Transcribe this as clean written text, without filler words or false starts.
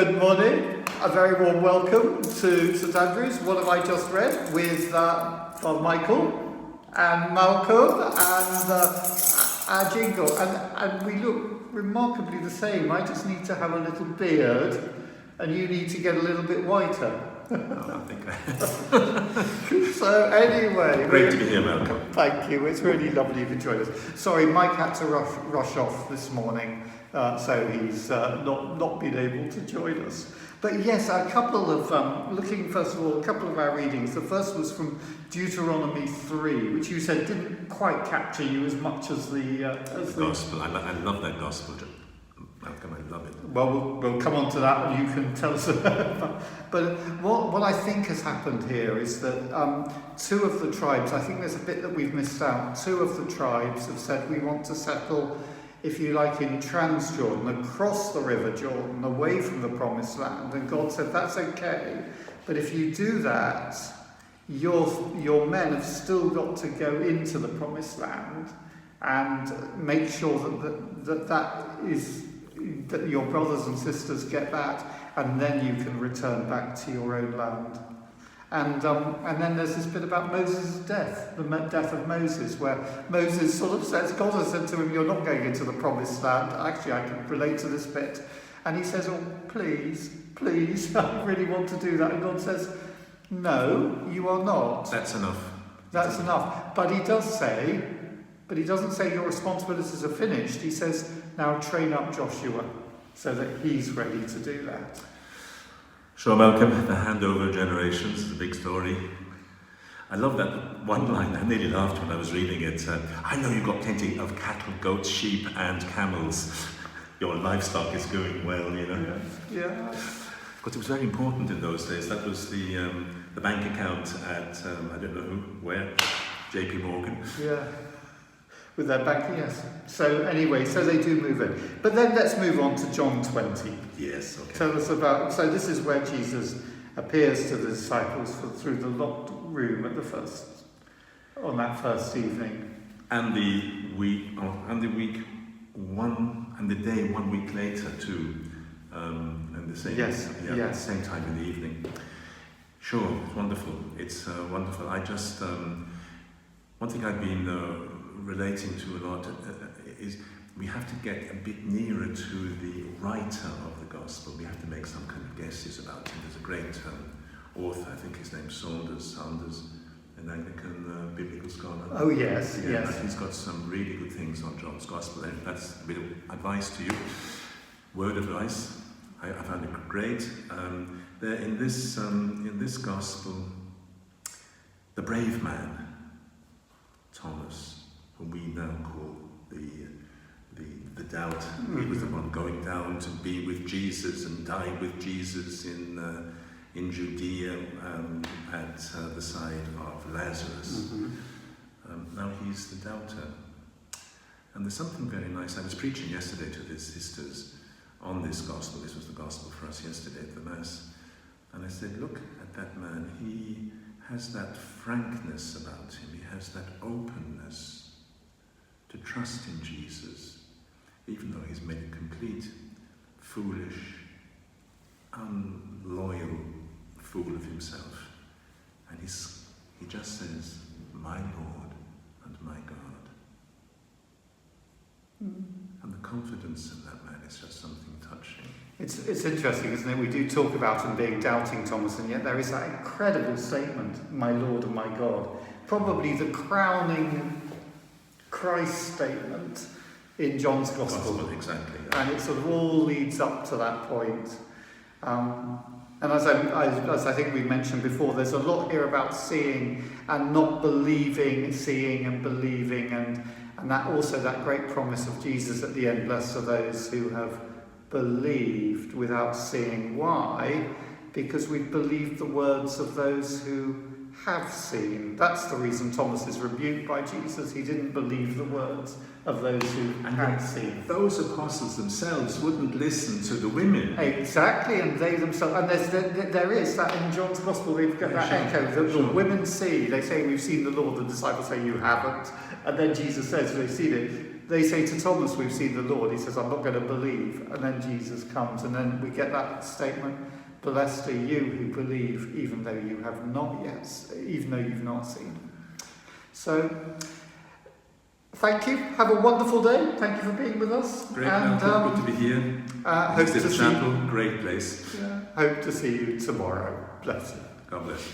Good morning. A very warm welcome to St Andrews. What have I just read with Father Michael and Malcolm and our jingle? And we look remarkably the same. I just need to have a little beard and you need to get a little bit whiter. I think So anyway, great to be here, Malcolm. Thank you. It's really lovely you've joined us. Sorry, Mike had to rush off this morning, so he's not been able to join us. But yes, a couple of looking first of all, a couple of our readings. The first was from Deuteronomy 3, which you said didn't quite capture you as much as the gospel. I love that gospel, Malcolm. I love it. Well, we'll come on to that and you can tell us about. But what I think has happened here is that two of the tribes, I think there's a bit that we've missed out, two of the tribes have said we want to settle, if you like, in Transjordan, across the River Jordan, away from the Promised Land. And God said, that's okay, but if you do that, your men have still got to go into the Promised Land and make sure that your brothers and sisters get that, and then you can return back to your own land. And then there's this bit about Moses' death, the death of Moses, where Moses sort of says, God has said to him, you're not going into the Promised Land. Actually, I can relate to this bit. And he says, oh, please, I really want to do that. And God says, no, you are not. That's enough. That's enough. But he doesn't say your responsibilities are finished. He says, now train up Joshua so that he's ready to do that. Sure, Malcolm, the handover generations is a big story. I love that one line. I nearly laughed when I was reading it. I know you've got plenty of cattle, goats, sheep and camels. Your livestock is going well, you know. Yeah. Because it was very important in those days. That was the bank account at, I don't know where, JP Morgan. Yeah. With their banking, yes. So anyway, so they do move in. But then let's move on to John 20. Yes, okay. Tell us about, so this is where Jesus appears to the disciples through the locked room on that first evening. And the day 1 week later too, and the same same time in the evening. Sure, it's wonderful. It's wonderful. I just one thing I've been relating to a lot is we have to get a bit nearer to the writer of the gospel. We have to make some kind of guesses about him. There's a great author, I think his name's Sanders, an Anglican biblical scholar. Oh yes, yeah, yes. He's got some really good things on John's gospel, and that's a bit of advice to you. Word advice. I found it great. There in this gospel, the brave man, Thomas, whom we now call the doubter. He was the one going down to be with Jesus and die with Jesus in Judea at the side of Lazarus. Mm-hmm. Now he's the doubter. And there's something very nice. I was preaching yesterday to the sisters on this gospel. This was the gospel for us yesterday at the Mass. And I said, look at that man. He has that frankness about him. He has that openness to trust in Jesus, even though he's made a complete, foolish, unloyal fool of himself. And he just says, my Lord and my God. And the confidence of that man is just something touching. It's interesting, isn't it? We do talk about him being doubting Thomas, and yet there is that incredible statement, my Lord and my God. Probably the crowning Christ statement in John's Gospel. Exactly. And it sort of all leads up to that point. And as I think we mentioned before, there's a lot here about seeing and not believing, seeing and believing, and that also that great promise of Jesus at the end, blessed are those who have believed without seeing. Why? Because we've believed the words of those who have seen. That's the reason Thomas is rebuked by Jesus. He didn't believe the words of those who had seen. Those apostles themselves wouldn't listen to the women. Exactly, and they themselves, and there is that in John's Gospel, they've got that echo that the women see. They say, we've seen the Lord. The disciples say, you haven't. And then Jesus says, they've seen it. they say to Thomas, we've seen the Lord. He says, I'm not going to believe. And then Jesus comes, and then we get that statement, blessed are you who believe, even though you have not yet, even though you've not seen. So, thank you. Have a wonderful day. Thank you for being with us. Great, and good to be here. Hope to This see chapel, great place. Hope to see you tomorrow. Bless you. God bless you.